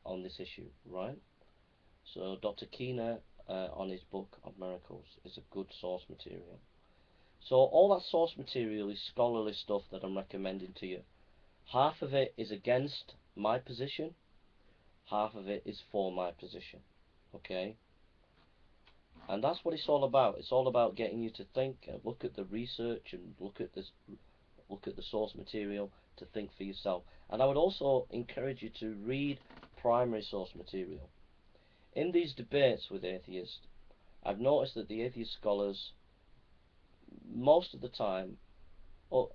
on this issue, right? So Dr. Keener, on his book of miracles, is a good source material. So all that source material is scholarly stuff that I'm recommending to you. Half of it is against my position, half of it is for my position. Okay? And that's what it's all about. It's all about getting you to think and look at the research and look at the source material to think for yourself. And I would also encourage you to read primary source material. In these debates with atheists, I've noticed that the atheist scholars, most of the time, oh,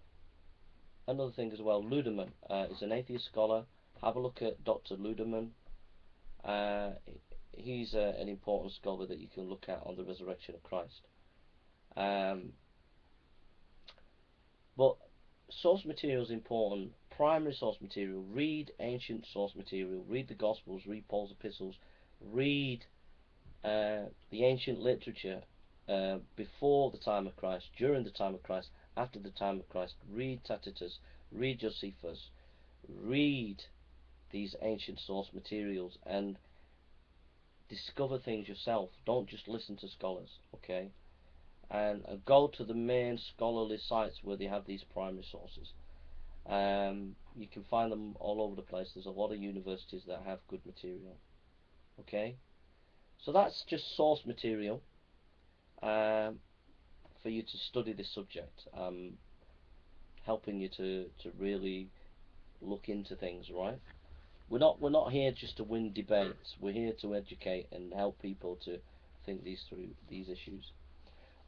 another thing as well, Ludemann is an atheist scholar. Have a look at Dr. Ludemann. Uh, he's an important scholar that you can look at on the resurrection of Christ. But source material is important. Primary source material. Read ancient source material. Read the Gospels. Read Paul's epistles. Read the ancient literature before the time of Christ, during the time of Christ, after the time of Christ. Read Tacitus. Read Josephus. Read these ancient source materials and discover things yourself. Don't just listen to scholars, okay? And go to the main scholarly sites where they have these primary sources. You can find them all over the place. There's a lot of universities that have good material, okay? So that's just source material for you to study this subject, helping you to really look into things, right? We're not here just to win debates. We're here to educate and help people to think through these issues.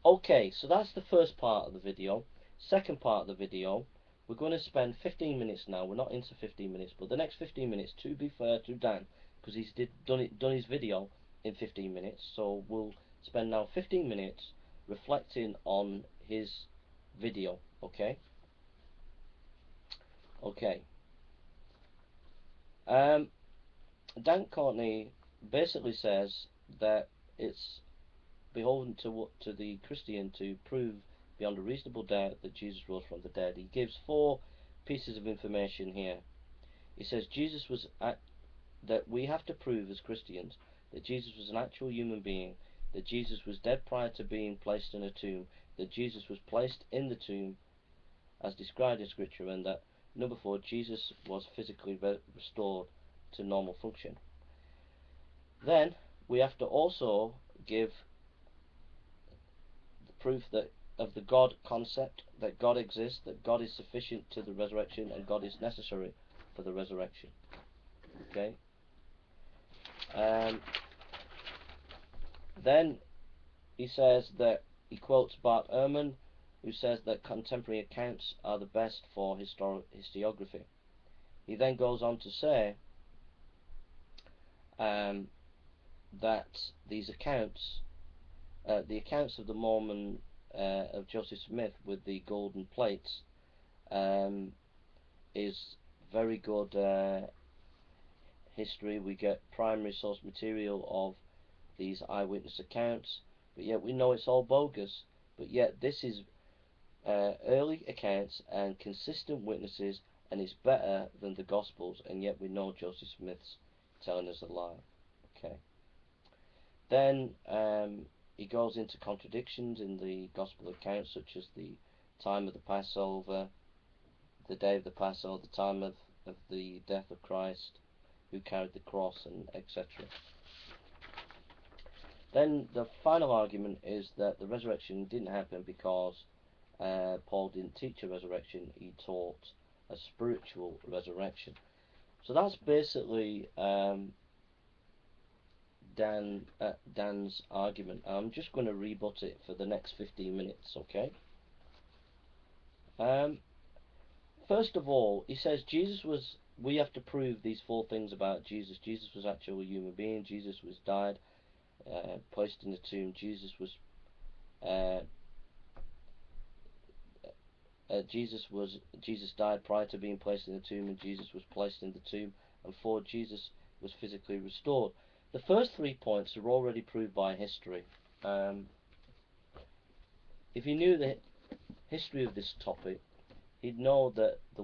Okay, so that's the first part of the video. Second part of the video, we're going to spend 15 minutes now. We're not into 15 minutes, but the next 15 minutes, to be fair to Dan, because he's done his video in 15 minutes, so we'll spend now 15 minutes reflecting on his video. Okay. Okay. Dan Courtney basically says that it's beholden to the Christian to prove beyond a reasonable doubt that Jesus rose from the dead. He gives 4 pieces of information here. He says Jesus was that we have to prove as Christians that Jesus was an actual human being, that Jesus was dead prior to being placed in a tomb, that Jesus was placed in the tomb as described in Scripture, and that number 4, Jesus was physically restored to normal function. Then we have to also give the proof that of the God concept, that God exists, that God is sufficient to the resurrection, and God is necessary for the resurrection. Okay. Then he says that he quotes Bart Ehrman, who says that contemporary accounts are the best for historiography. He then goes on to say that these accounts, the accounts of the Mormon of Joseph Smith with the golden plates, is very good history. We get primary source material of these eyewitness accounts, but yet we know it's all bogus. But yet this is early accounts and consistent witnesses, and it's better than the Gospels, and yet we know Joseph Smith's telling us a lie. Okay. Then he goes into contradictions in the Gospel accounts, such as the time of the Passover, the day of the Passover, the time of the death of Christ, who carried the cross, and etc. Then the final argument is that the resurrection didn't happen because Paul didn't teach a resurrection, he taught a spiritual resurrection. So that's basically Dan's argument. I'm just going to rebut it for the next 15 minutes, okay? First of all, he says we have to prove these 4 things about Jesus. Jesus was actually a human being, Jesus was died, placed in the tomb, Jesus died prior to being placed in the tomb, and Jesus was placed in the tomb, and 4, Jesus was physically restored. The first 3 points are already proved by history. If you knew the history of this topic, he'd know that the